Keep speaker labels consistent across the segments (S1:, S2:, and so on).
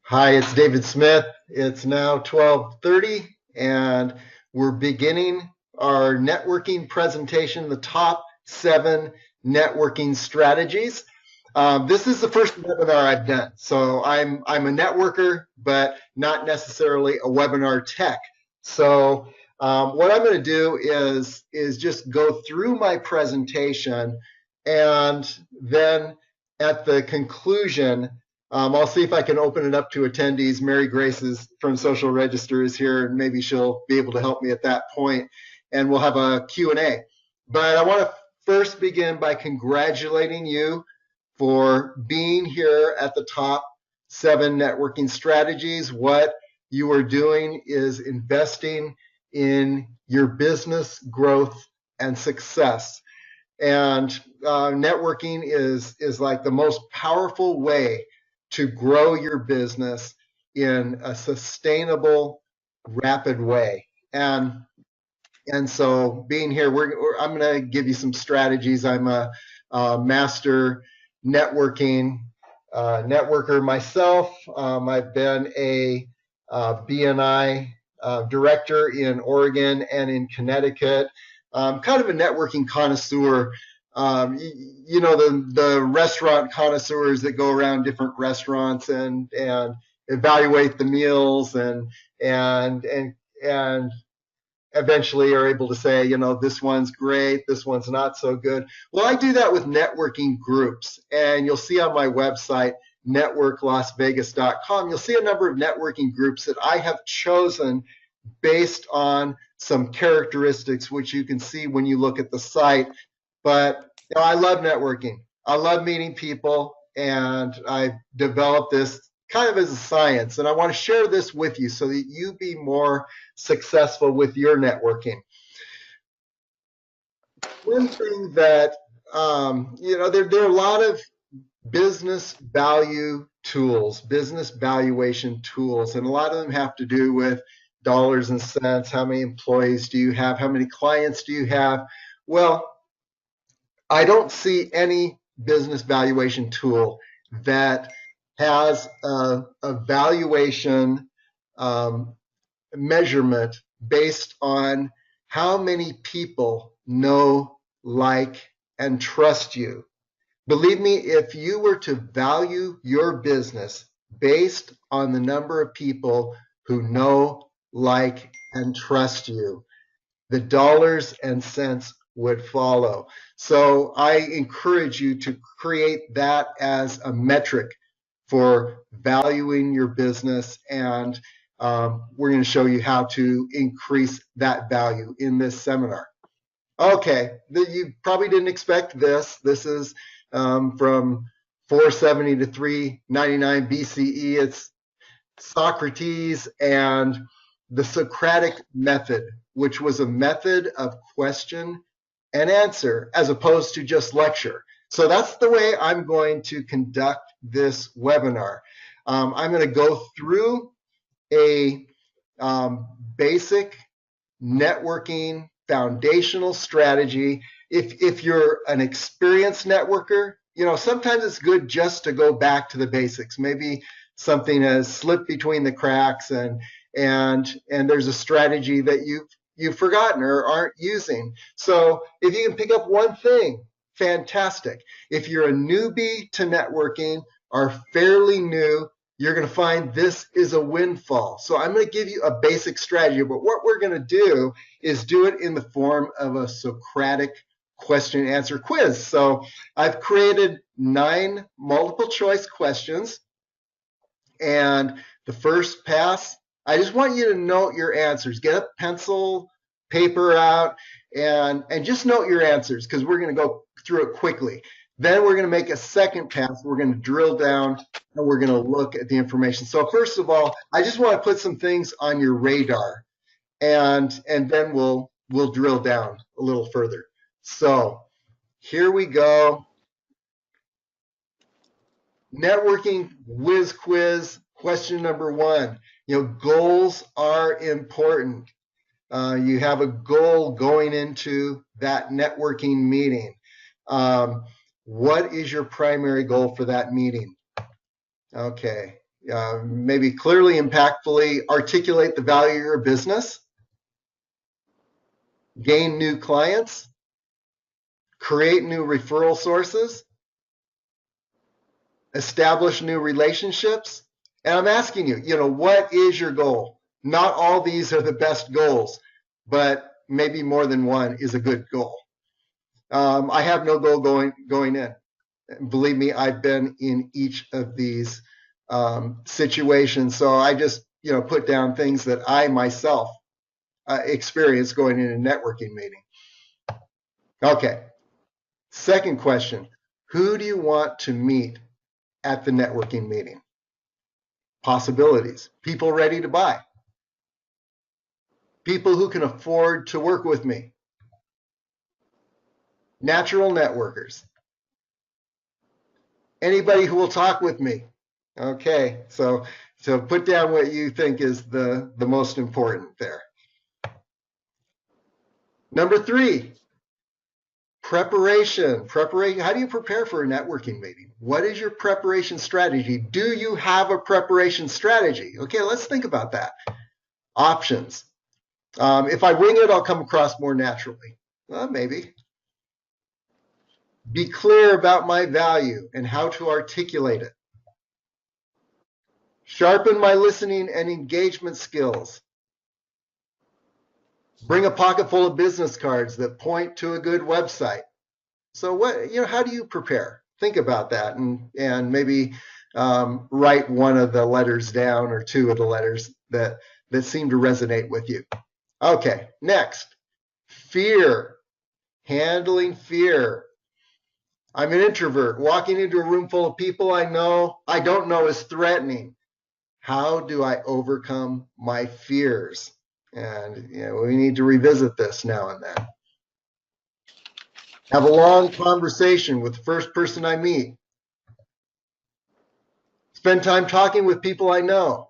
S1: Hi, it's David Smith. It's now 12:30 and we're beginning our networking presentation, the top 7 networking strategies. This is the first webinar I've done. So I'm a networker, but not necessarily a webinar tech. So what I'm going to do is just go through my presentation, and then at the conclusion, I'll see if I can open it up to attendees. Mary Grace from Social Register is here, and maybe she'll be able to help me at that point, and we'll have a Q&A. But I want to first begin by congratulating you for being here at the top 7 networking strategies. What you are doing is investing in your business growth and success. And networking is like the most powerful way to grow your business in a sustainable, rapid way. And so being here, I'm going to give you some strategies. I'm a master networker myself. I've been a BNI director in Oregon and in Connecticut. Kind of a networking connoisseur. You know, the restaurant connoisseurs that go around different restaurants and evaluate the meals and eventually are able to say, you know, this one's great, this one's not so good. Well, I do that with networking groups, and you'll see on my website, networklasvegas.com, you'll see a number of networking groups that I have chosen based on some characteristics, which you can see when you look at the site. But you know, I love networking. I love meeting people, and I've developed this kind of as a science, and I want to share this with you so that you be more successful with your networking. One thing that you know, there are a lot of business value tools, business valuation tools, and a lot of them have to do with dollars and cents. How many employees do you have? How many clients do you have? Well, I don't see any business valuation tool that has a valuation measurement based on how many people know, like, and trust you. Believe me, if you were to value your business based on the number of people who know, like, and trust you, the dollars and cents would follow. So I encourage you to create that as a metric for valuing your business, and we're going to show you how to increase that value in this seminar. Okay, you probably didn't expect this. This is from 470 to 399 BCE. It's Socrates and the Socratic method, which was a method of question and answer as opposed to just lecture. So that's the way I'm going to conduct this webinar. I'm going to go through a basic networking foundational strategy. If you're an experienced networker, you know, sometimes it's good just to go back to the basics. Maybe something has slipped between the cracks, and there's a strategy that you've forgotten or aren't using. So if you can pick up one thing, fantastic. If you're a newbie to networking or fairly new, you're going to find this is a windfall. So I'm going to give you a basic strategy, but what we're going to do is do it in the form of a Socratic question and answer quiz. So I've created 9 multiple choice questions, and the first pass, I just want you to note your answers. Get a pencil, paper out, and just note your answers, because we're going to go through it quickly. Then we're going to make a second pass. We're going to drill down and we're going to look at the information. So first of all, I just want to put some things on your radar, and then we'll drill down a little further. So here we go. Networking whiz quiz, question number 1. You know, goals are important. You have a goal going into that networking meeting. What is your primary goal for that meeting? Okay, maybe clearly, impactfully articulate the value of your business, gain new clients, create new referral sources, establish new relationships. And I'm asking you, what is your goal? Not all these are the best goals, but maybe more than one is a good goal. I have no goal going in. Believe me, I've been in each of these situations. So I just, put down things that I myself experienced going in a networking meeting. Okay. Second question, who do you want to meet at the networking meeting? Possibilities, people ready to buy, people who can afford to work with me, natural networkers, anybody who will talk with me. Okay, so put down what you think is the most important there. Number 3, preparation. How do you prepare for a networking meeting? What is your preparation strategy? Do you have a preparation strategy? Okay, let's think about that. Options. If I wing it, I'll come across more naturally. Well, maybe. Be clear about my value and how to articulate it. Sharpen my listening and engagement skills. Bring a pocket full of business cards that point to a good website. So how do you prepare? Think about that and maybe write one of the letters down or 2 of the letters that seem to resonate with you. Okay, next, fear. Handling fear. I'm an introvert. Walking into a room full of people I don't know is threatening. How do I overcome my fears? And we need to revisit this now and then. Have a long conversation with the first person I meet. Spend time talking with people I know.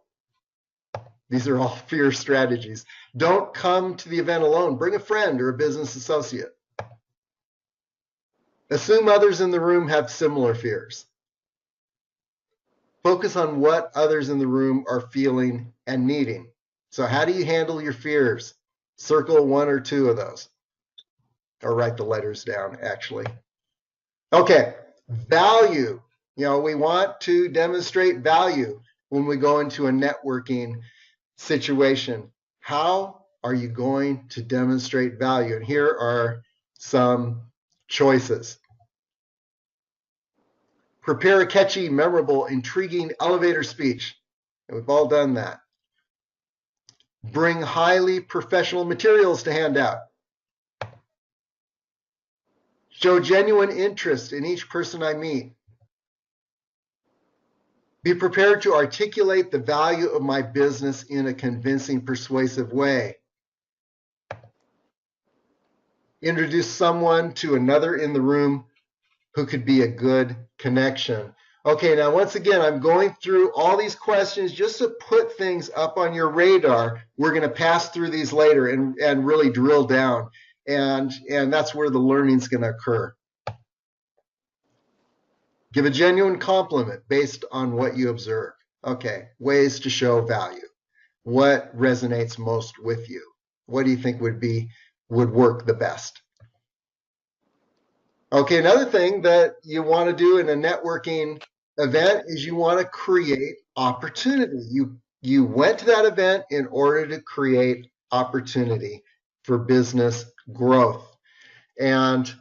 S1: These are all fear strategies. Don't come to the event alone. Bring a friend or a business associate. Assume others in the room have similar fears. Focus on what others in the room are feeling and needing. So how do you handle your fears? Circle 1 or 2 of those. Or write the letters down, actually. Okay, value. We want to demonstrate value when we go into a networking situation. How are you going to demonstrate value? And here are some choices. Prepare a catchy, memorable, intriguing elevator speech. And we've all done that. Bring highly professional materials to hand out. Show genuine interest in each person I meet. Be prepared to articulate the value of my business in a convincing, persuasive way. Introduce someone to another in the room who could be a good connection. Okay, now once again, I'm going through all these questions just to put things up on your radar. We're going to pass through these later and really drill down. And that's where the learning is going to occur. Give a genuine compliment based on what you observe. Okay, ways to show value. What resonates most with you? What do you think would work the best? Okay, another thing that you want to do in a networking event is you want to create opportunity. You went to that event in order to create opportunity for business growth. And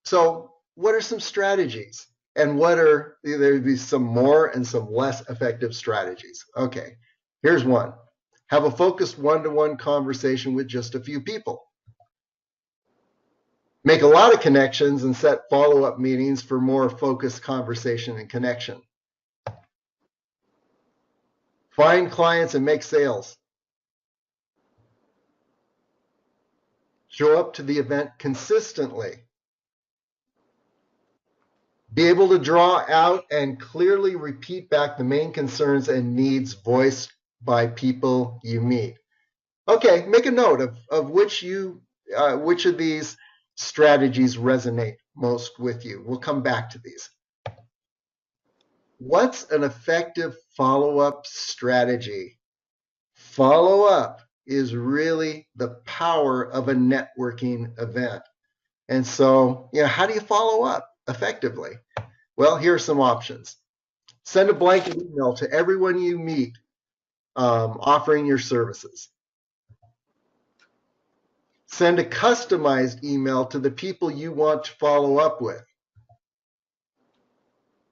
S1: so what are some strategies? And there'd be some more and some less effective strategies. Okay, here's one. Have a focused one-to-one conversation with just a few people. Make a lot of connections and set follow-up meetings for more focused conversation and connection. Find clients and make sales. Show up to the event consistently. Be able to draw out and clearly repeat back the main concerns and needs voiced by people you meet. Okay, make a note of which of these strategies resonate most with you. We'll come back to these. What's an effective follow-up strategy? Follow-up is really the power of a networking event. And so, how do you follow up effectively? Well, here are some options. Send a blanket email to everyone you meet offering your services. Send a customized email to the people you want to follow up with.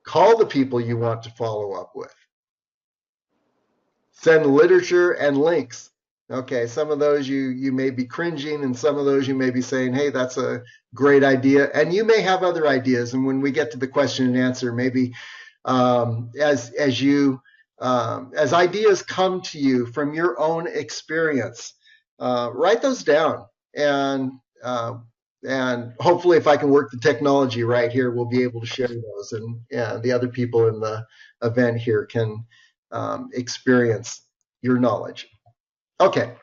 S1: Call the people you want to follow up with. Send literature and links. Okay, some of those you may be cringing, and some of those you may be saying, hey, that's a great idea. And you may have other ideas. And when we get to the question and answer, maybe as ideas come to you from your own experience, write those down. And hopefully, if I can work the technology right here, we'll be able to share those, and the other people in the event here can experience your knowledge. Okay,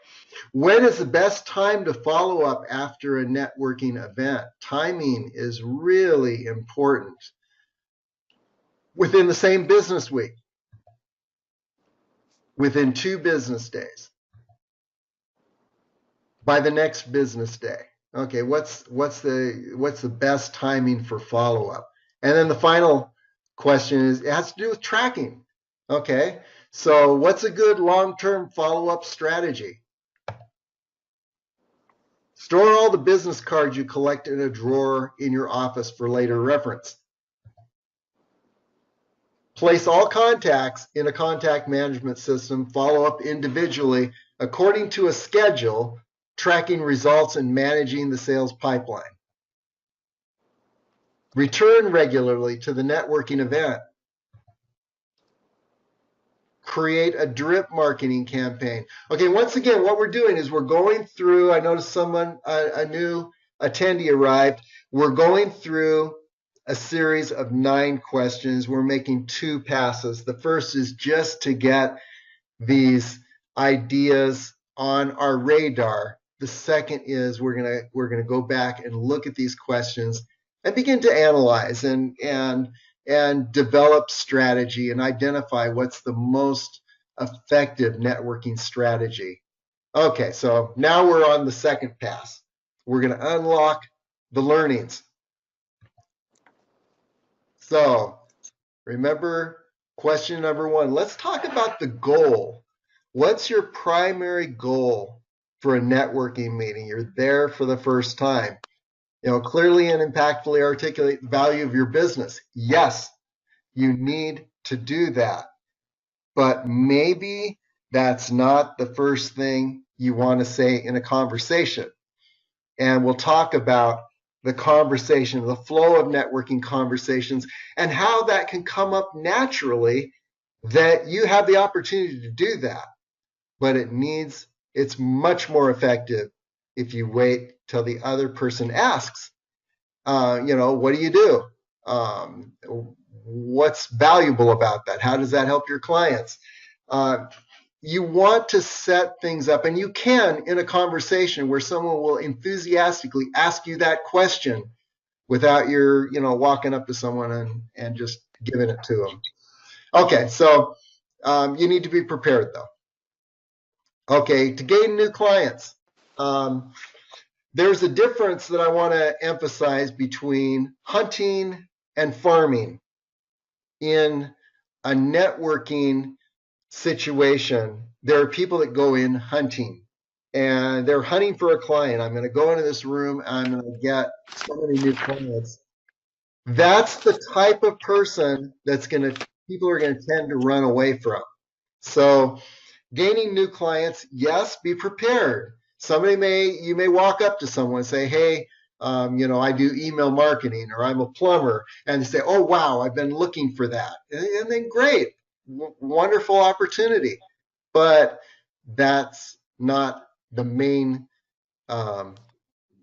S1: when is the best time to follow up after a networking event? Timing is really important. Within the same business week, within 2 business days, by the next business day. Okay, what's the best timing for follow up? And then the final question is, it has to do with tracking. Okay, so what's a good long-term follow-up strategy? Store all the business cards you collect in a drawer in your office for later reference. Place all contacts in a contact management system. Follow up individually according to a schedule, tracking results and managing the sales pipeline. Return regularly to the networking event. Create a drip marketing campaign. Okay, once again, what we're doing is we're going through, I noticed a new attendee arrived. We're going through a series of 9 questions. We're making 2 passes. The first is just to get these ideas on our radar. The second is we're gonna go back and look at these questions and begin to analyze and develop strategy and identify what's the most effective networking strategy. Okay, so now we're on the second pass. We're going to unlock the learnings. So remember question number 1. Let's talk about the goal. What's your primary goal for a networking meeting? You're there for the first time. Clearly and impactfully articulate the value of your business. Yes, you need to do that. But maybe that's not the first thing you want to say in a conversation. And we'll talk about the conversation, the flow of networking conversations, and how that can come up naturally, that you have the opportunity to do that. But it's much more effective if you wait till the other person asks, what do you do? What's valuable about that? How does that help your clients? You want to set things up, and you can in a conversation where someone will enthusiastically ask you that question without your, walking up to someone and just giving it to them. Okay, so you need to be prepared though. Okay, to gain new clients. There's a difference that I want to emphasize between hunting and farming. In a networking situation, there are people that go in hunting, and they're hunting for a client. I'm going to go into this room, I'm going to get so many new clients. That's the type of person people are going to tend to run away from. So gaining new clients, yes, be prepared. You may walk up to someone and say, hey, I do email marketing, or I'm a plumber, and they say, oh, wow, I've been looking for that. And then great, wonderful opportunity. But that's not the main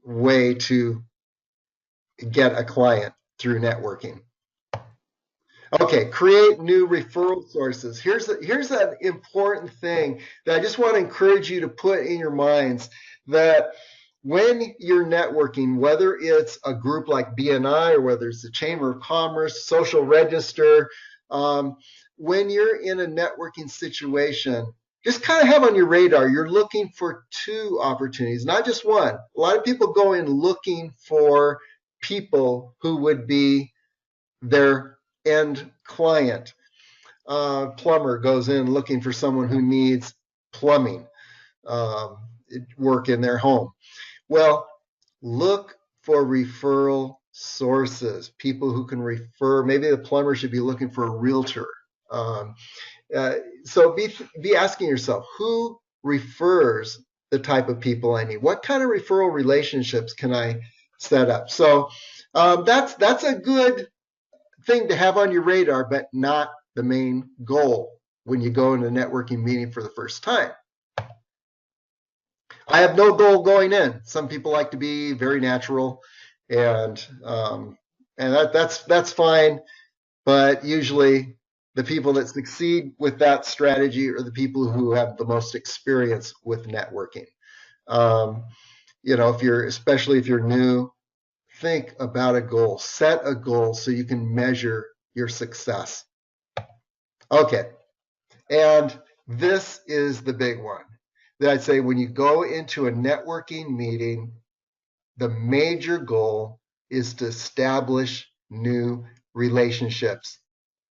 S1: way to get a client through networking. Okay, create new referral sources. Here's an important thing that I just want to encourage you to put in your minds, that when you're networking, whether it's a group like BNI or whether it's the Chamber of Commerce, Social Register, Um, when you're in a networking situation, just kind of have on your radar, you're looking for two opportunities, not just one. A lot of people go in looking for people who would be their end client. Plumber goes in looking for someone who needs plumbing um, work in their home. Well, look for referral sources, people who can refer. Maybe the plumber should be looking for a realtor. Um, uh, so be asking yourself, who refers the type of people I need? What kind of referral relationships can I set up? So that's a good thing to have on your radar, but not the main goal when you go into a networking meeting for the first time. I have no goal going in. Some people like to be very natural, and that's fine. But usually, the people that succeed with that strategy are the people who have the most experience with networking. Um, if you're especially if you're new, think about a goal. Set a goal so you can measure your success. Okay, and this is the big one that I'd say when you go into a networking meeting, the major goal is to establish new relationships.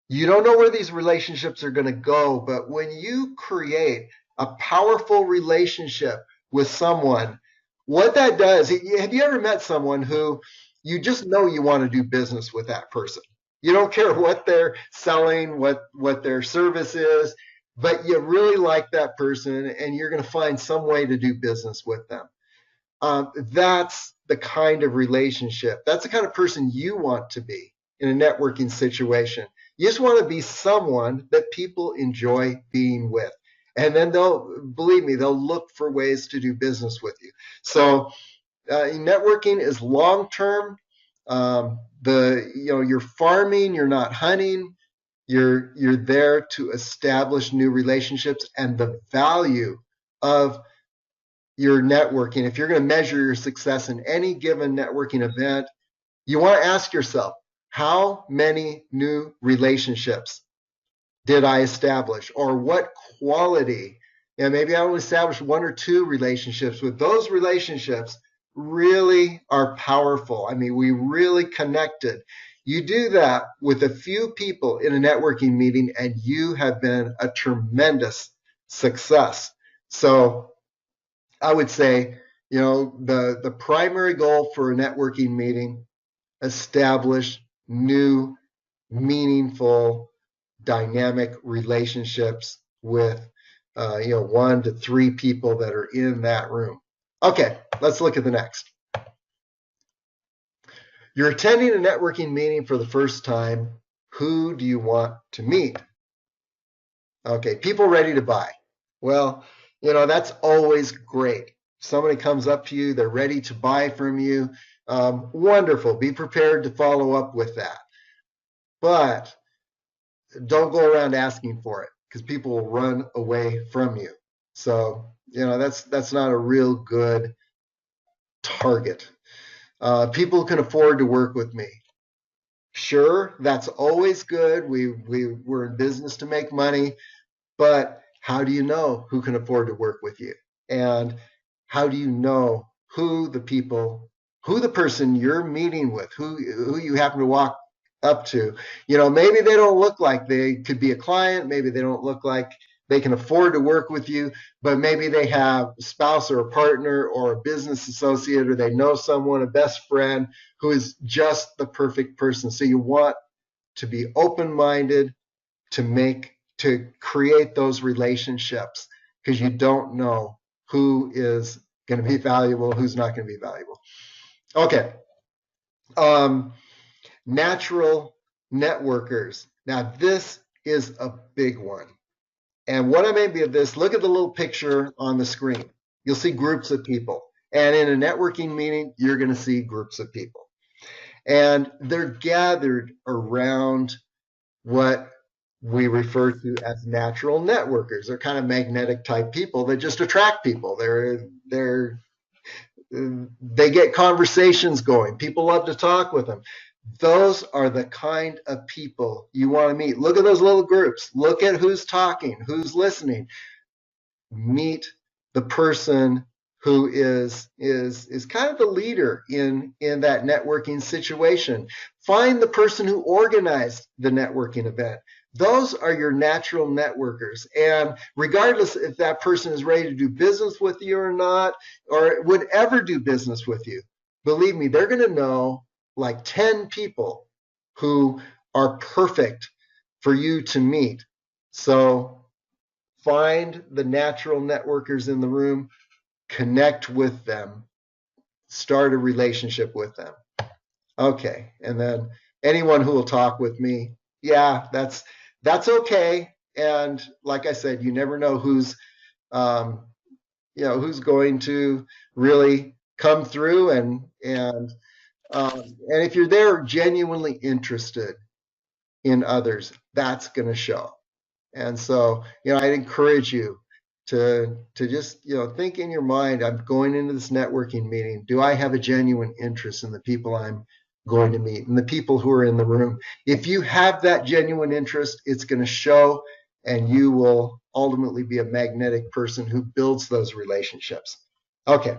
S1: You don't know where these relationships are going to go, but when you create a powerful relationship with someone, what that does, have you ever met someone who you just know you want to do business with that person? You don't care what they're selling, what their service is, but you really like that person and you're going to find some way to do business with them. That's the kind of relationship. That's the kind of person you want to be in a networking situation. You just want to be someone that people enjoy being with. And then believe me, they'll look for ways to do business with you. So networking is long term. You're farming, you're not hunting. You're there to establish new relationships, and the value of your networking. If you're going to measure your success in any given networking event, you want to ask yourself, how many new relationships did I establish? Or what quality? And maybe I only established one or two relationships, but those relationships really are powerful. I mean, we really connected. You do that with a few people in a networking meeting, and you have been a tremendous success. So I would say, the primary goal for a networking meeting, establish new, meaningful, dynamic relationships with, 1 to 3 people that are in that room. Okay, let's look at the next. You're attending a networking meeting for the first time. Who do you want to meet? Okay, people ready to buy. Well, that's always great. Somebody comes up to you, they're ready to buy from you. Wonderful. Be prepared to follow up with that. But don't go around asking for it because people will run away from you. So, that's not a real good target. People can afford to work with me. Sure, that's always good. We're in business to make money. But how do you know who can afford to work with you? And how do you know who the person you're meeting with, who you happen to walk up to? Maybe they don't look like they could be a client. Maybe they don't look like they can afford to work with you, but maybe they have a spouse or a partner or a business associate, or they know someone, a best friend who is just the perfect person. So you want to be open-minded to create those relationships, because you don't know who is going to be valuable, who's not going to be valuable. Okay. Natural networkers. Now, this is a big one. And what I mean by this, look at the little picture on the screen. You'll see groups of people. And in a networking meeting, you're going to see groups of people. And they're gathered around what we refer to as natural networkers. They're kind of magnetic type people that just attract people. They get conversations going. People love to talk with them. Those are the kind of people you want to meet. Look at those little groups. Look at who's talking, who's listening. Meet the person who is kind of the leader in that networking situation. Find the person who organized the networking event. Those are your natural networkers. And regardless if that person is ready to do business with you or not, or would ever do business with you, believe me, they're going to know like 10 people who are perfect for you to meet. So find the natural networkers in the room, connect with them, start a relationship with them. Okay, and then anyone who will talk with me, yeah, that's okay. And like I said, you never know um, who's going to really come through, and if you're there genuinely interested in others, that's going to show. And so, I'd encourage you to just, think in your mind, I'm going into this networking meeting. Do I have a genuine interest in the people I'm going to meet and the people who are in the room? If you have that genuine interest, it's going to show, and you will ultimately be a magnetic person who builds those relationships. Okay.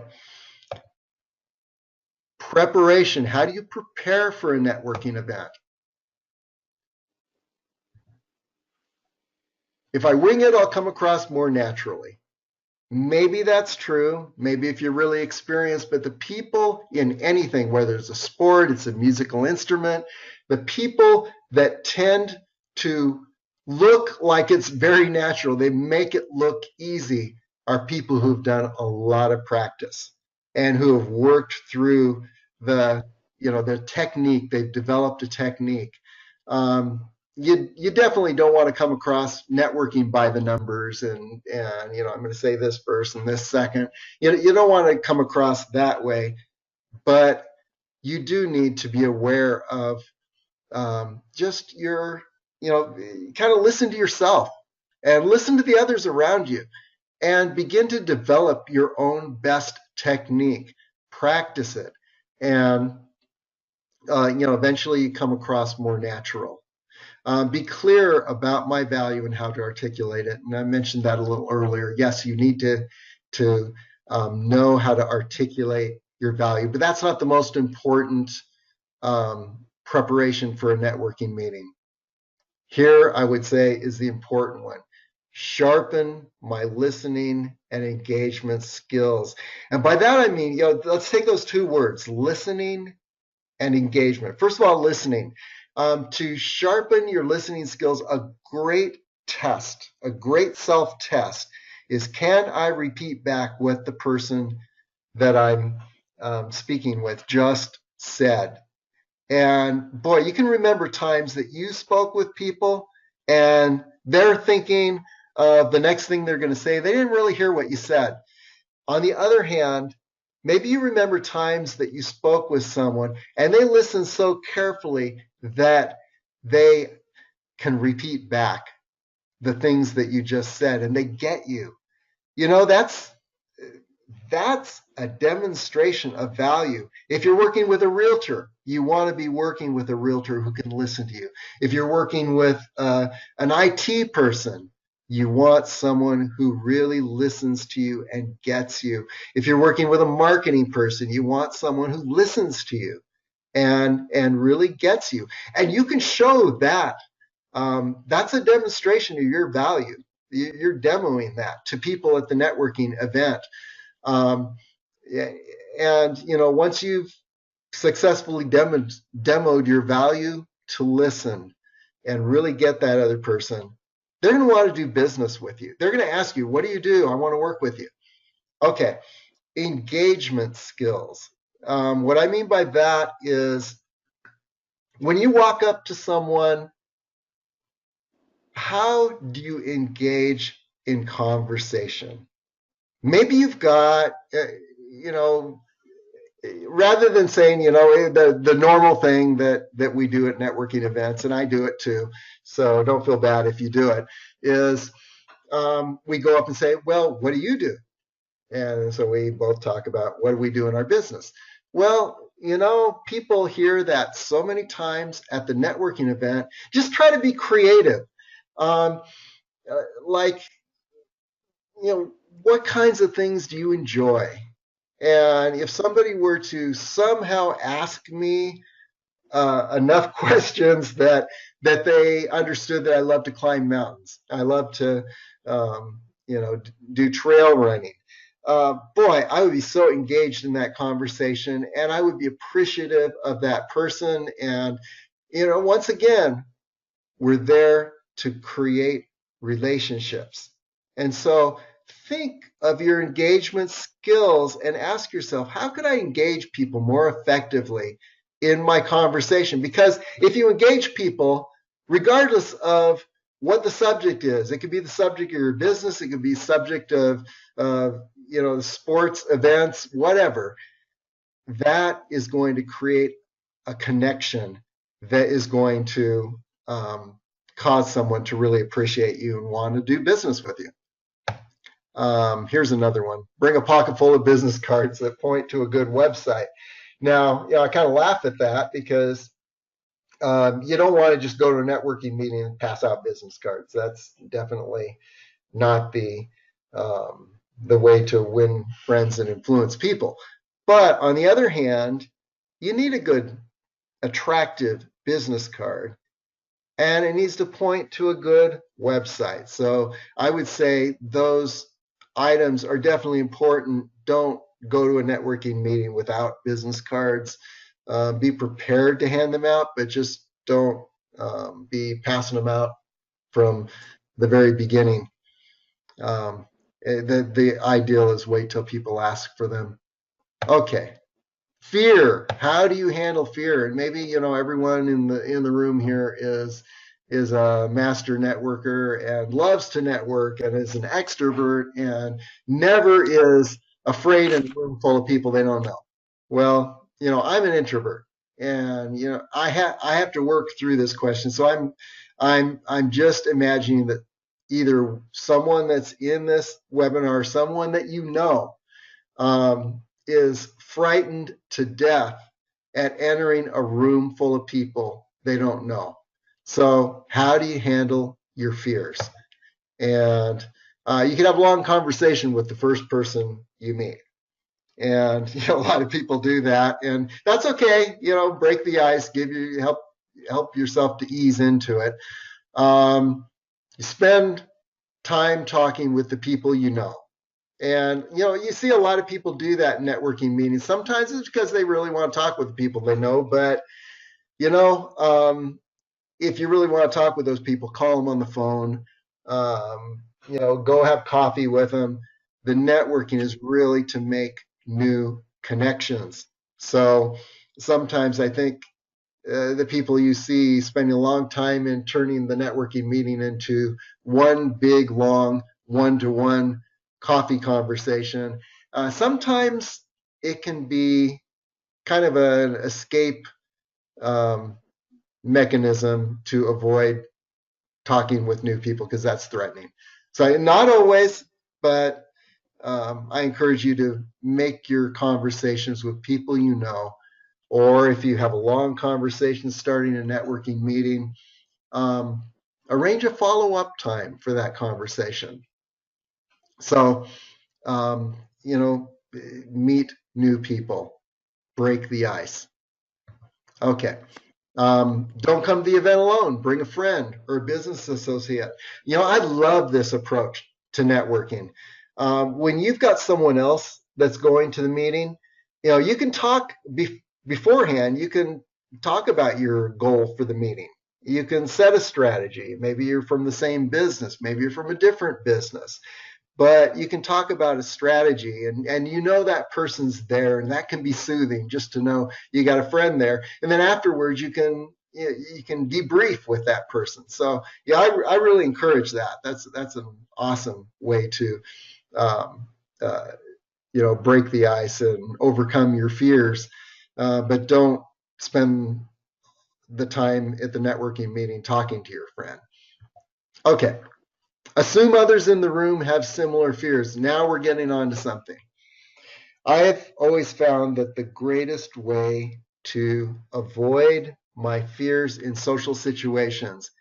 S1: Preparation. How do you prepare for a networking event? If I wing it, I'll come across more naturally. Maybe that's true. Maybe if you're really experienced, but the people in anything, whether it's a sport, it's a musical instrument, the people that tend to look like it's very natural, they make it look easy, are people who've done a lot of practice and who have worked through the technique. They've developed a technique. You definitely don't want to come across networking by the numbers and I'm going to say this first and this second. You don't want to come across that way, but you do need to be aware of just kind of listen to yourself and listen to the others around you and begin to develop your own best technique. Practice it, and eventually you come across more natural. Be clear about my value and how to articulate it. And I mentioned that a little earlier. Yes, you need to know how to articulate your value, but that's not the most important preparation for a networking meeting. Here, I would say, is the important one. Sharpen my listening and engagement skills. And by that, I mean, let's take those two words, listening and engagement. First of all, listening. To sharpen your listening skills, a great test, a great self-test is, can I repeat back what the person that I'm speaking with just said? And boy, you can remember times that you spoke with people and they're thinking of the next thing they're going to say. They didn't really hear what you said. On the other hand, maybe you remember times that you spoke with someone and they listened so carefully that they can repeat back the things that you just said and they get you. That's a demonstration of value. If you're working with a realtor, you want to be working with a realtor who can listen to you. If you're working with an IT person, you want someone who really listens to you and gets you. If you're working with a marketing person, you want someone who listens to you and really gets you. And you can show that. That's a demonstration of your value. You're demoing that to people at the networking event. And once you've successfully demoed your value to listen and really get that other person, they're going to want to do business with you. They're going to ask you, what do you do? I want to work with you. Okay, engagement skills. What I mean by that is when you walk up to someone, how do you engage in conversation? Maybe you've got, rather than saying, the normal thing that we do at networking events, and I do it too, so don't feel bad if you do it, is we go up and say, well, what do you do? And so we both talk about what do we do in our business. Well, people hear that so many times at the networking event. Just try to be creative. Um, like, what kinds of things do you enjoy? And if somebody were to somehow ask me enough questions that they understood that I love to climb mountains, I love to, do trail running. Boy, I would be so engaged in that conversation, and I would be appreciative of that person. And once again, we're there to create relationships. And so think of your engagement skills and ask yourself, how can I engage people more effectively in my conversation? Because if you engage people, regardless of what the subject is, it could be the subject of your business, it could be subject of, sports events, whatever, that is going to create a connection that is going to cause someone to really appreciate you and want to do business with you. Here's another one. Bring a pocket full of business cards that point to a good website. Now, I kind of laugh at that because you don't want to just go to a networking meeting and pass out business cards. That's definitely not the way to win friends and influence people. But on the other hand, you need a good, attractive business card, and it needs to point to a good website. So I would say those items are definitely important. Don't go to a networking meeting without business cards. Be prepared to hand them out, but just don't be passing them out from the very beginning. The ideal is wait till people ask for them. Okay. Fear. How do you handle fear? And maybe everyone in the room here is a master networker and loves to network and is an extrovert and never is afraid in a room full of people they don't know. Well, I'm an introvert, and I have to work through this question. So I'm just imagining that either someone that's in this webinar, someone that is frightened to death at entering a room full of people they don't know. So how do you handle your fears? And you can have a long conversation with the first person you meet. And a lot of people do that, and that's okay. Break the ice, help yourself to ease into it. Spend time talking with the people you know. And you see a lot of people do that in networking meetings. Sometimes it's because they really want to talk with the people they know, but if you really want to talk with those people, call them on the phone. Go have coffee with them. The networking is really to make new connections. So sometimes I think the people you see spending a long time in turning the networking meeting into one big, long, one-to-one coffee conversation. Sometimes it can be kind of an escape mechanism to avoid talking with new people because that's threatening. So not always, but I encourage you to make your conversations with people you know, or if you have a long conversation starting a networking meeting, arrange a follow-up time for that conversation. So, meet new people, break the ice. Okay. Don't come to the event alone. Bring a friend or a business associate. I love this approach to networking. When you've got someone else that's going to the meeting, you can talk beforehand. You can talk about your goal for the meeting. You can set a strategy. Maybe you're from the same business. Maybe you're from a different business. But you can talk about a strategy, and that person's there, and that can be soothing just to know you got a friend there. And then afterwards, you can debrief with that person. So I really encourage that. That's an awesome way to break the ice and overcome your fears. But don't spend the time at the networking meeting talking to your friend. Okay. Assume others in the room have similar fears. Now we're getting on to something. I've always found that the greatest way to avoid my fears in social situations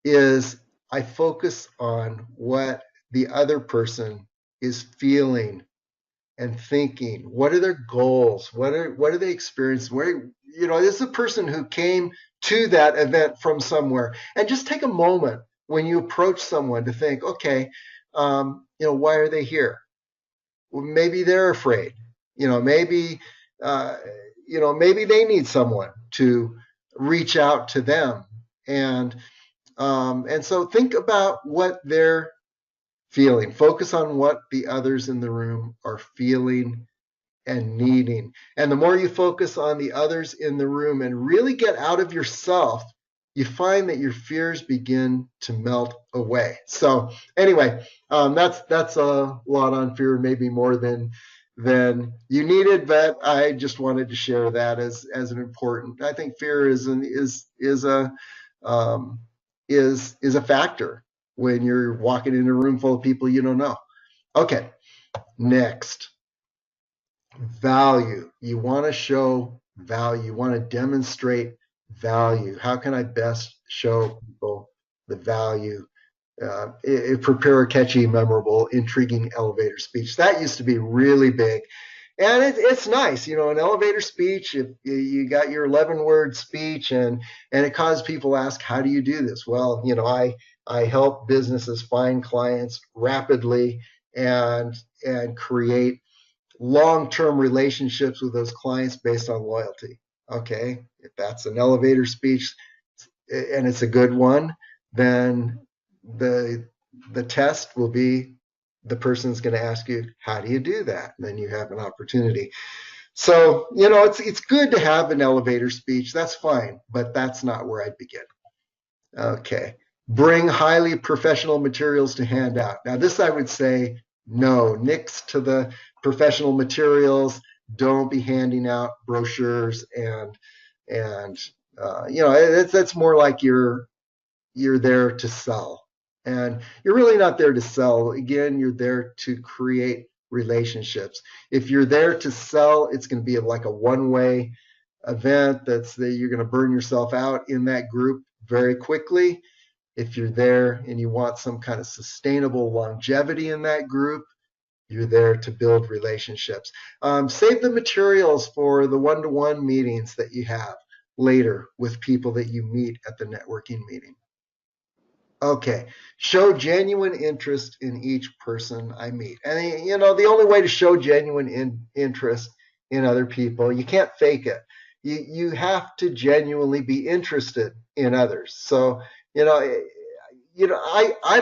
S1: is I focus on what the other person is feeling and thinking. What are their goals? What are they experiencing? This is a person who came to that event from somewhere. And just take a moment when you approach someone to think, okay, why are they here? Well, maybe they're afraid. Maybe uh, maybe they need someone to reach out to them. And so think about what they're feeling. Focus on what the others in the room are feeling and needing. And the more you focus on the others in the room and really get out of yourself, you find that your fears begin to melt away. So anyway, that's a lot on fear, maybe more than you needed, but I just wanted to share that as an important. I think fear um, is a factor when you're walking in a room full of people you don't know. Okay, next. Value. You want to show value. You want to demonstrate value. How can I best show people the value? Prepare a catchy, memorable, intriguing elevator speech. That used to be really big. And it's nice, an elevator speech. If you got your 11-word speech, and it caused people to ask, how do you do this? Well, I help businesses find clients rapidly and create long-term relationships with those clients based on loyalty. Okay, if that's an elevator speech and it's a good one, then the test will be the person's going to ask you, how do you do that? And then you have an opportunity. So, it's good to have an elevator speech. That's fine, but that's not where I'd begin. Okay. Bring highly professional materials to hand out. Now, this I would say no, nix to the professional materials. Don't be handing out brochures and that's more like you're there to sell. And you're really not there to sell. Again, you're there to create relationships. If you're there to sell, it's going to be like a one-way event you're going to burn yourself out in that group very quickly. If you're there and you want some kind of sustainable longevity in that group, you're there to build relationships. Save the materials for the one-to-one meetings that you have later with people that you meet at the networking meeting. Okay, show genuine interest in each person I meet. And the only way to show genuine interest in other people, you can't fake it. You have to genuinely be interested in others. So, I'm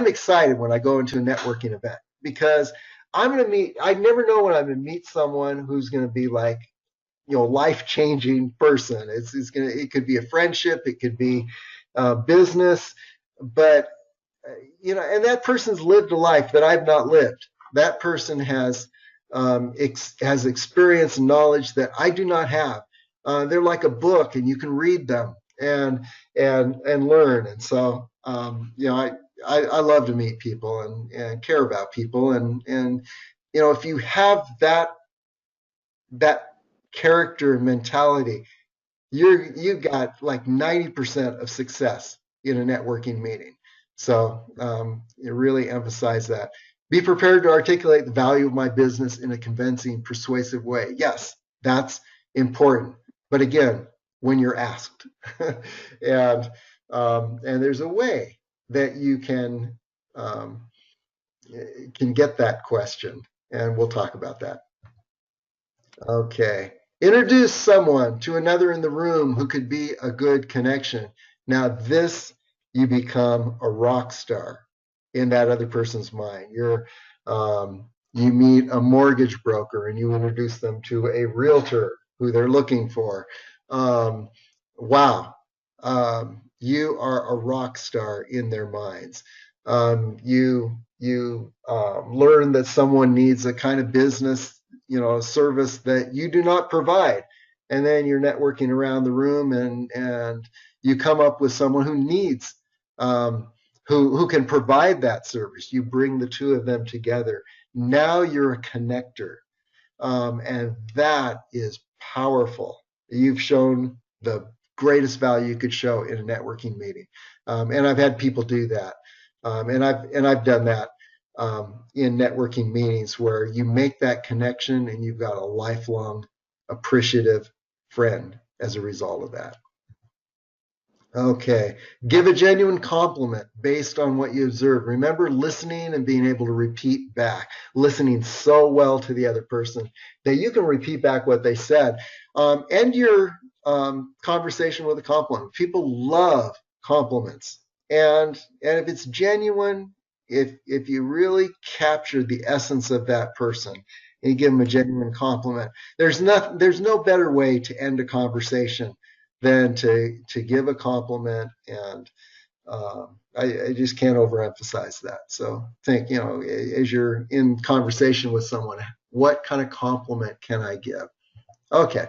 S1: excited when I go into a networking event because I never know when I'm going to meet someone who's going to be like, life-changing person. It could be a friendship, it could be business, but and that person's lived a life that I've not lived. That person has experience and knowledge that I do not have. They're like a book, and you can read them and learn. And so, I love to meet people and care about people. And if you have that character mentality, you got like 90% of success in a networking meeting. So you really emphasize that. Be prepared to articulate the value of my business in a convincing, persuasive way. Yes, that's important. But again, when you're asked, and there's a way that you can get that question, and we'll talk about that. Okay. Introduce someone to another in the room who could be a good connection. Now, you become a rock star in that other person's mind. You meet a mortgage broker and you introduce them to a realtor who they're looking for. Wow. You are a rock star in their minds. You learn that someone needs a kind of business, service that you do not provide, and then you're networking around the room and you come up with someone who needs who can provide that service. You bring the two of them together. Now you're a connector. And that is powerful. You've shown the greatest value you could show in a networking meeting. And I've had people do that. And I've done that in networking meetings where you make that connection and you've got a lifelong appreciative friend as a result of that. Okay. Give a genuine compliment based on what you observe. Remember listening and being able to repeat back, listening so well to the other person that you can repeat back what they said. End your conversation with a compliment. People love compliments. And if it's genuine, if you really capture the essence of that person and you give them a genuine compliment, there's no better way to end a conversation than to give a compliment. And I just can't overemphasize that. So think, as you're in conversation with someone, what kind of compliment can I give? Okay.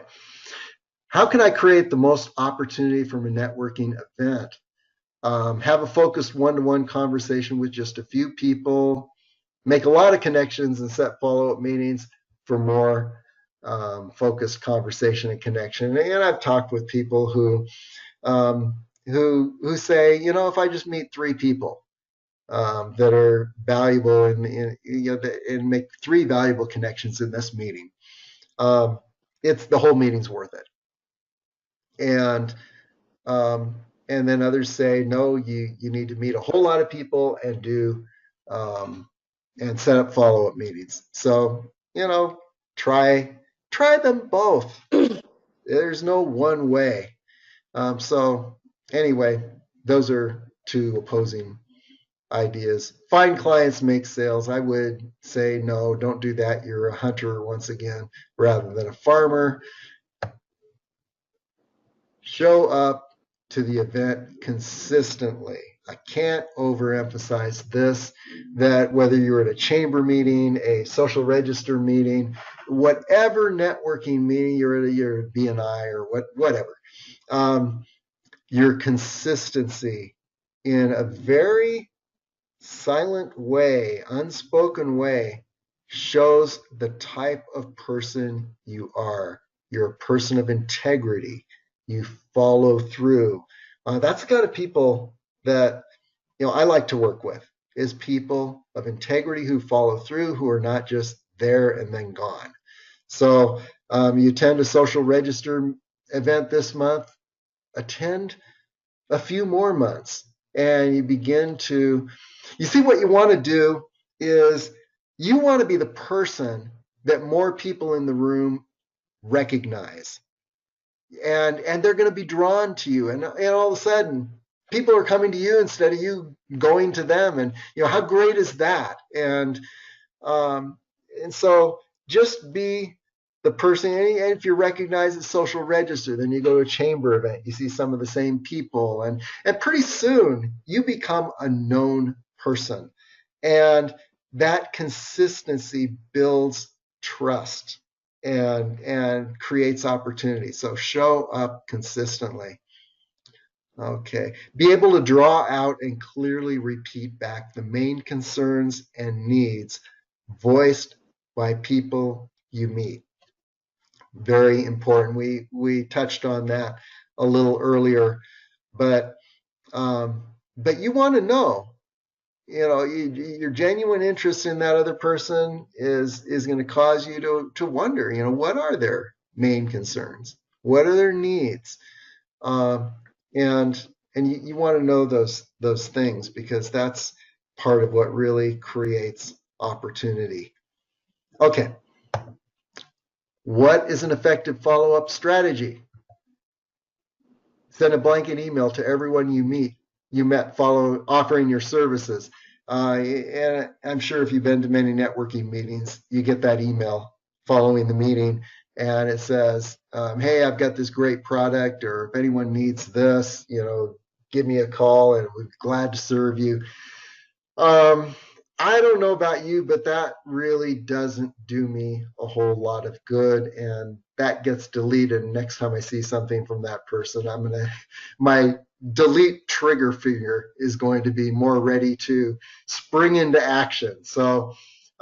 S1: How can I create the most opportunity from a networking event? Have a focused one-to-one conversation with just a few people, make a lot of connections and set follow-up meetings for more focused conversation and connection. And I've talked with people who say, if I just meet 3 people that are valuable and make 3 valuable connections in this meeting, it's the whole meeting's worth it. And then others say, no, you need to meet a whole lot of people and do and set up follow-up meetings. So, try them both. There's no one way. So anyway, those are 2 opposing ideas. Find clients, make sales. I would say, no, don't do that. You're a hunter once again, rather than a farmer. Show up to the event consistently. I can't overemphasize this, that whether you're at a chamber meeting, a social register meeting, whatever networking meeting you're at, your BNI or whatever, your consistency in a very silent way, unspoken way, shows the type of person you are. You're a person of integrity. You follow through. That's the kind of people that I like to work with, is people of integrity who follow through, who are not just there and then gone. So you attend a social register event this month, attend a few more months, and you see what you want to do is you want to be the person that more people in the room recognize. And they're going to be drawn to you. And all of a sudden, people are coming to you instead of you going to them. And how great is that? And so just be the person. And if you're recognized at social register, then you go to a chamber event. You see some of the same people, and pretty soon you become a known person. And that consistency builds trust and creates opportunity. So show up consistently. Okay. Be able to draw out and clearly repeat back the main concerns and needs voiced by people you meet. Very important. We touched on that a little earlier, but you want to know, your genuine interest in that other person is going to cause you to wonder, what are their main concerns? What are their needs? And you want to know those things, because that's part of what really creates opportunity. Okay. What is an effective follow-up strategy? Send a blanket email to everyone you met offering your services. And I'm sure if you've been to many networking meetings, you get that email following the meeting, and it says, hey, I've got this great product, or if anyone needs this, give me a call and we're glad to serve you. I don't know about you, but that really doesn't do me a whole lot of good, and that gets deleted. Next time I see something from that person, my delete trigger finger is going to be more ready to spring into action. So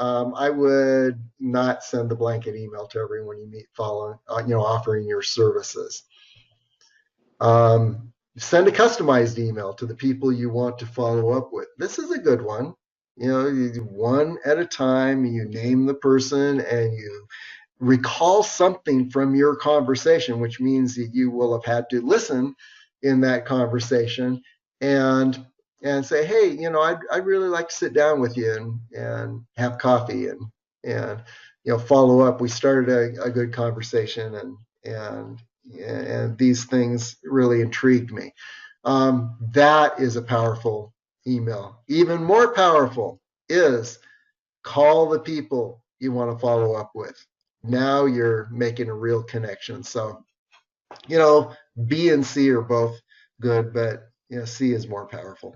S1: I would not send the blanket email to everyone you meet following, offering your services. Send a customized email to the people you want to follow up with. This is a good one. You one at a time, you name the person and you recall something from your conversation, which means that you will have had to listen in that conversation and say, hey, I'd really like to sit down with you and have coffee and follow up. We started a good conversation and these things really intrigued me. That is a powerful email. Even more powerful is call the people you want to follow up with. Now you're making a real connection. So, B and C are both good, but C is more powerful.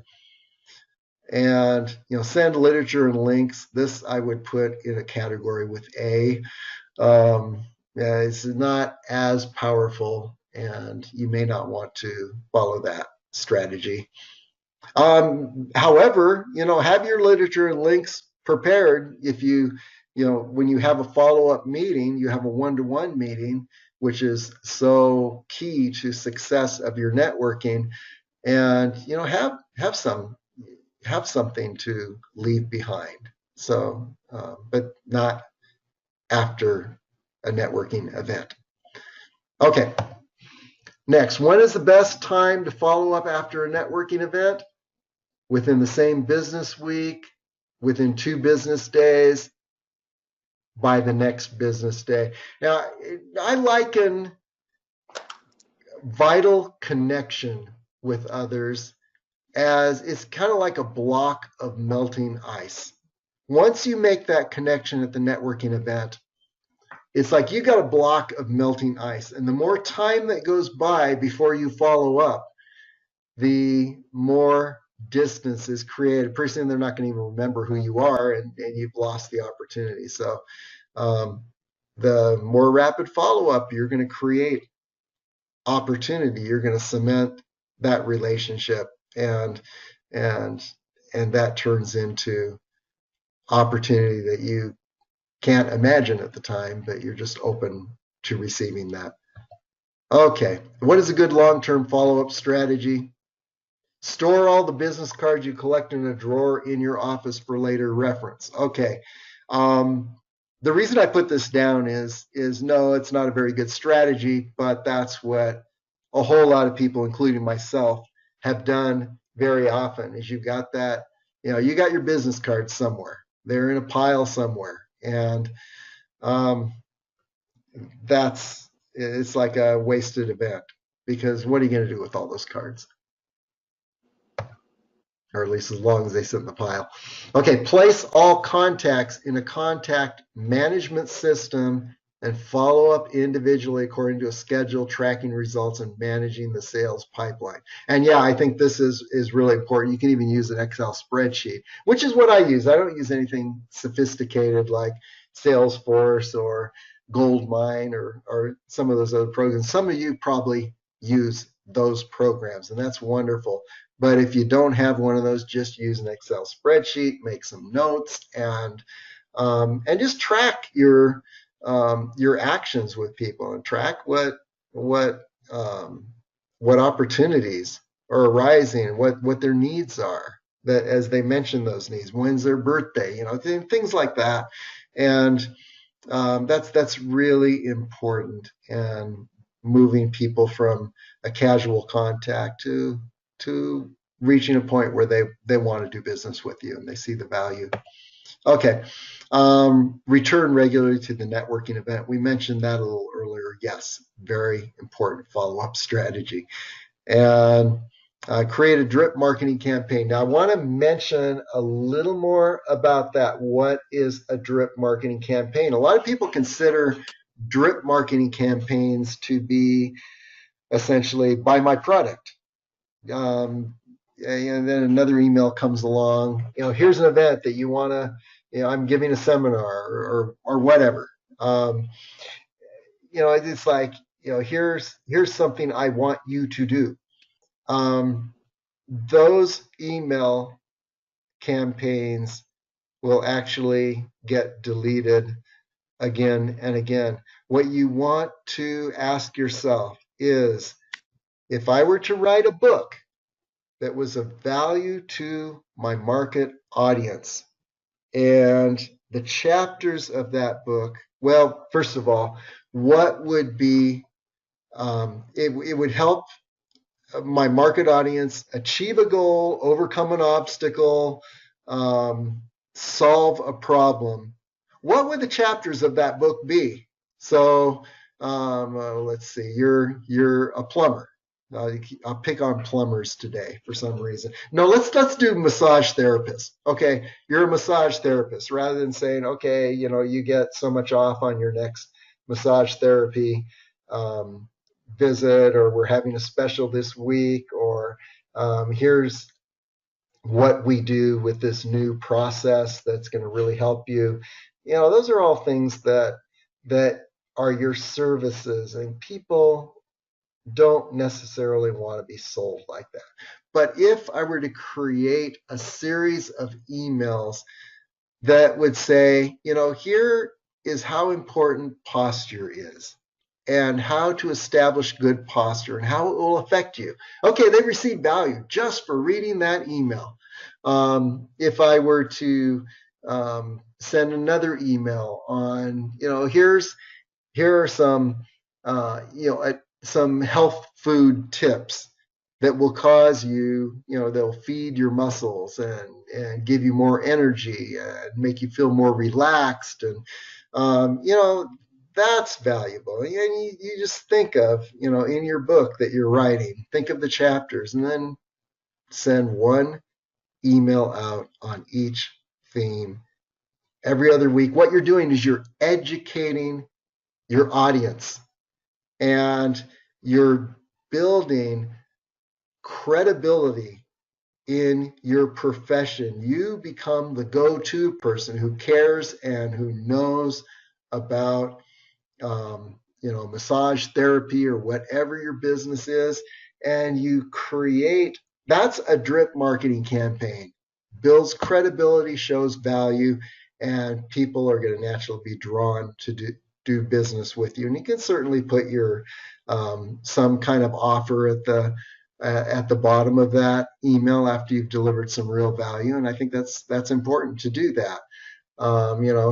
S1: And send literature and links. This I would put in a category with A. It's not as powerful, and you may not want to follow that strategy. However, have your literature and links prepared. If when you have a follow-up meeting, you have a one-to-one meeting, which is so key to success of your networking, and have something to leave behind. So, but not after a networking event. Okay. Next, when is the best time to follow up after a networking event? Within the same business week, within 2 business days, by the next business day. Now, I liken vital connection with others as it's kind of like a block of melting ice. Once you make that connection at the networking event, it's like you got a block of melting ice. And the more time that goes by before you follow up, the more distance is created. Pretty soon they're not going to even remember who you are, and you've lost the opportunity. So the more rapid follow-up you're going to create opportunity, you're going to cement that relationship, and that turns into opportunity that you can't imagine at the time, but you're just open to receiving that. Okay, what is a good long-term follow-up strategy? Store all the business cards you collect in a drawer in your office for later reference. Okay. The reason I put this down is no, it's not a very good strategy, but that's what a whole lot of people, including myself, have done very often. Is you got that, you got your business cards somewhere. They're in a pile somewhere, and it's like a wasted event, because what are you going to do with all those cards? Or at least as long as they sit in the pile. Okay, place all contacts in a contact management system and follow up individually according to a schedule, tracking results, and managing the sales pipeline. And yeah, I think this is really important. You can even use an Excel spreadsheet, which is what I use. I don't use anything sophisticated like Salesforce or Goldmine or some of those other programs. Some of you probably use those programs, and that's wonderful. But if you don't have one of those, just use an Excel spreadsheet, make some notes, and just track your actions with people, and track what opportunities are arising, what their needs are, that as they mention those needs, when's their birthday, things like that, and that's really important, and moving people from a casual contact to reaching a point where they want to do business with you and they see the value. Okay. Return regularly to the networking event. We mentioned that a little earlier. Yes, very important follow-up strategy. And create a drip marketing campaign. Now, I want to mention a little more about that. What is a drip marketing campaign? A lot of people consider drip marketing campaigns to be essentially buy my product. And then another email comes along, here's an event that you want to, I'm giving a seminar or whatever. It's like, here's something I want you to do. Those email campaigns will actually get deleted again and again. What you want to ask yourself is, if I were to write a book that was of value to my market audience, and the chapters of that book, well, first of all, what would be, it would help my market audience achieve a goal, overcome an obstacle, um, solve a problem. What would the chapters of that book be? So let's see. You're a plumber. I'll pick on plumbers today for some reason. No, let's do massage therapist. Okay, you're a massage therapist. Rather than saying, okay, you get so much off on your next massage therapy visit, or we're having a special this week, or here's what we do with this new process that's going to really help you. Those are all things that are your services, and people don't necessarily want to be sold like that. But if I were to create a series of emails that would say, here is how important posture is, and how to establish good posture, and how it will affect you. Okay, they receive value just for reading that email. If I were to send another email on, here are some health food tips that will cause you, they'll feed your muscles and give you more energy and make you feel more relaxed. And, that's valuable. And you just think of, in your book that you're writing, think of the chapters, and then send one email out on each theme every other week. What you're doing is you're educating your audience, and you're building credibility in your profession. You become the go-to person who cares and who knows about massage therapy or whatever your business is. And you create, that's a drip marketing campaign. Builds credibility, shows value, and people are going to naturally be drawn to do business with you. And you can certainly put your some kind of offer at the bottom of that email after you've delivered some real value. And I think that's important to do that.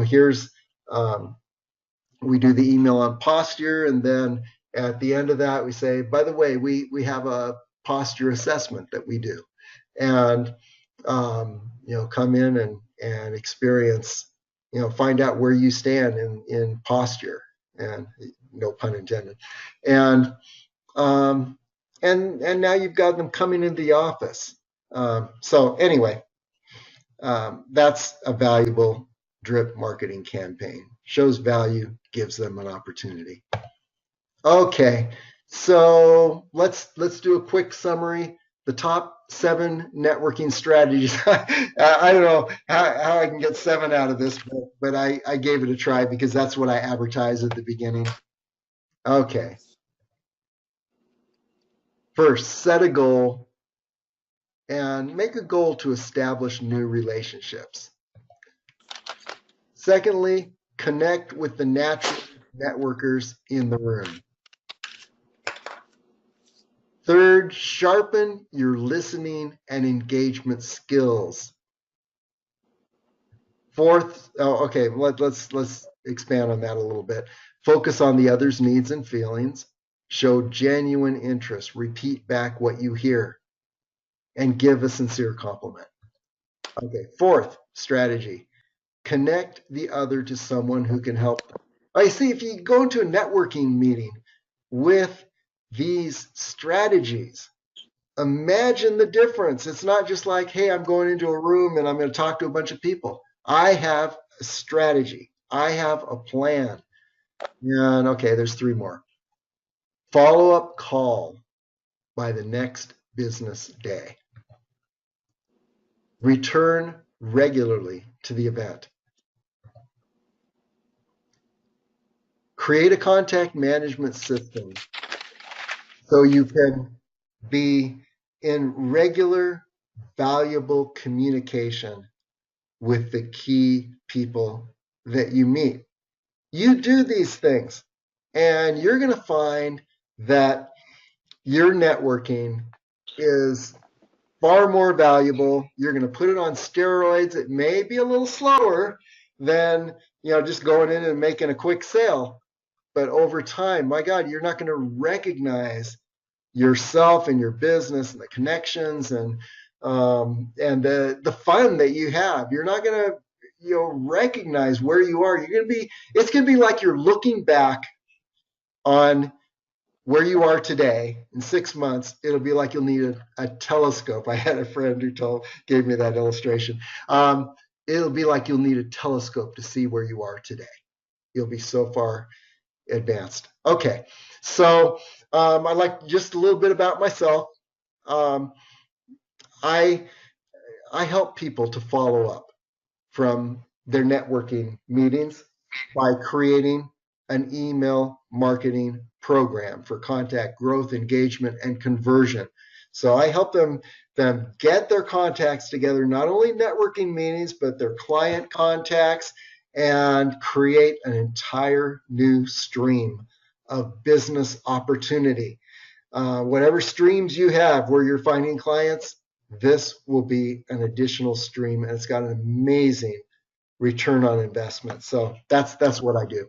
S1: Here's we do the email on posture, and then at the end of that we say, by the way, we have a posture assessment that we do, and come in and experience, find out where you stand in posture, and no pun intended. And now you've got them coming into the office. So anyway, that's a valuable drip marketing campaign. Shows value, gives them an opportunity. Okay, so let's do a quick summary. The top 7 networking strategies. I don't know how I can get 7 out of this, but I gave it a try because that's what I advertised at the beginning. Okay. First, set a goal and make a goal to establish new relationships. Secondly, connect with the natural networkers in the room. Third, sharpen your listening and engagement skills. Fourth, let's expand on that a little bit. Focus on the other's needs and feelings. Show genuine interest. Repeat back what you hear, and give a sincere compliment. Okay, fourth strategy, connect the other to someone who can help them. I see, if you go into a networking meeting with these strategies, imagine the difference. It's not just like, hey, I'm going into a room and I'm going to talk to a bunch of people. I have a strategy. I have a plan. And okay, there's 3 more. Follow-up call by the next business day. Return regularly to the event. Create a contact management system so you can be in regular, valuable communication with the key people that you meet. You do these things, and you're going to find that your networking is far more valuable. You're going to put it on steroids. It may be a little slower than, just going in and making a quick sale. But over time, my God, you're not going to recognize yourself and your business and the connections and the fun that you have. You're not going to recognize where you are. It's going to be like you're looking back on where you are today. In 6 months, it'll be like you'll need a telescope. I had a friend who gave me that illustration. It'll be like you'll need a telescope to see where you are today. You'll be so far advanced. Okay, so I'd like just a little bit about myself. I help people to follow up from their networking meetings by creating an email marketing program for contact growth, engagement, and conversion. So I help them get their contacts together, not only networking meetings, but their client contacts, and create an entire new stream of business opportunity. Whatever streams you have where you're finding clients, this will be an additional stream, and it's got an amazing return on investment. So that's what I do.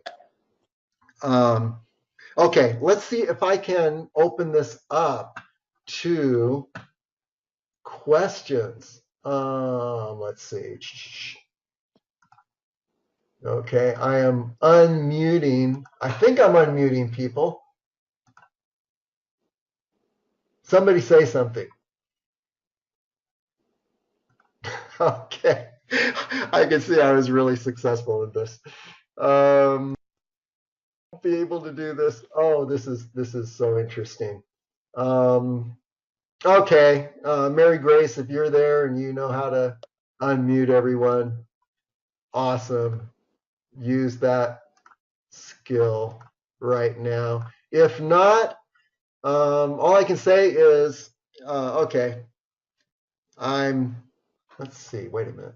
S1: Okay, let's see if I can open this up to questions. Let's see. Okay, I am unmuting. I think I'm unmuting people. Somebody say something. Okay, I can see I was really successful with this. Be able to do this. Oh, this is so interesting. Okay, Mary Grace, if you're there and you know how to unmute everyone, awesome. Use that skill right now. If not, all I can say is, okay, let's see, wait a minute.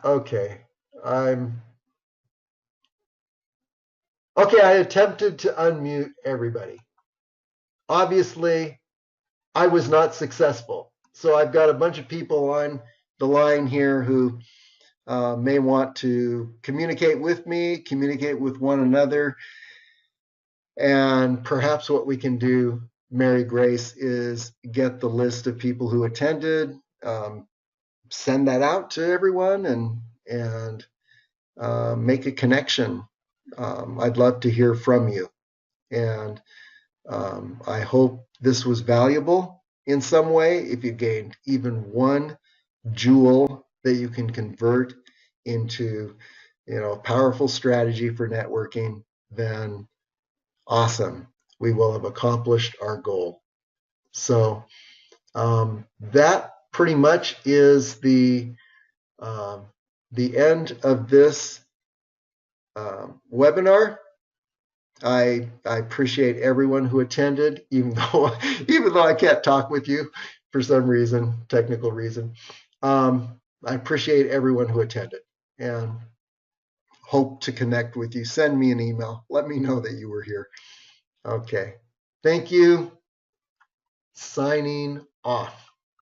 S1: Okay, I attempted to unmute everybody. Obviously, I was not successful. So I've got a bunch of people on the line here who may want to communicate with me, communicate with one another. And perhaps what we can do, Mary Grace, is get the list of people who attended, send that out to everyone, and make a connection. I'd love to hear from you. And I hope this was valuable in some way. If you gained even one jewel that you can convert into, a powerful strategy for networking, then awesome. We will have accomplished our goal. So that pretty much is the end of this webinar. I appreciate everyone who attended, even though I can't talk with you for some reason, technical reason. I appreciate everyone who attended and hope to connect with you. Send me an email. Let me know that you were here. Okay. Thank you. Signing off.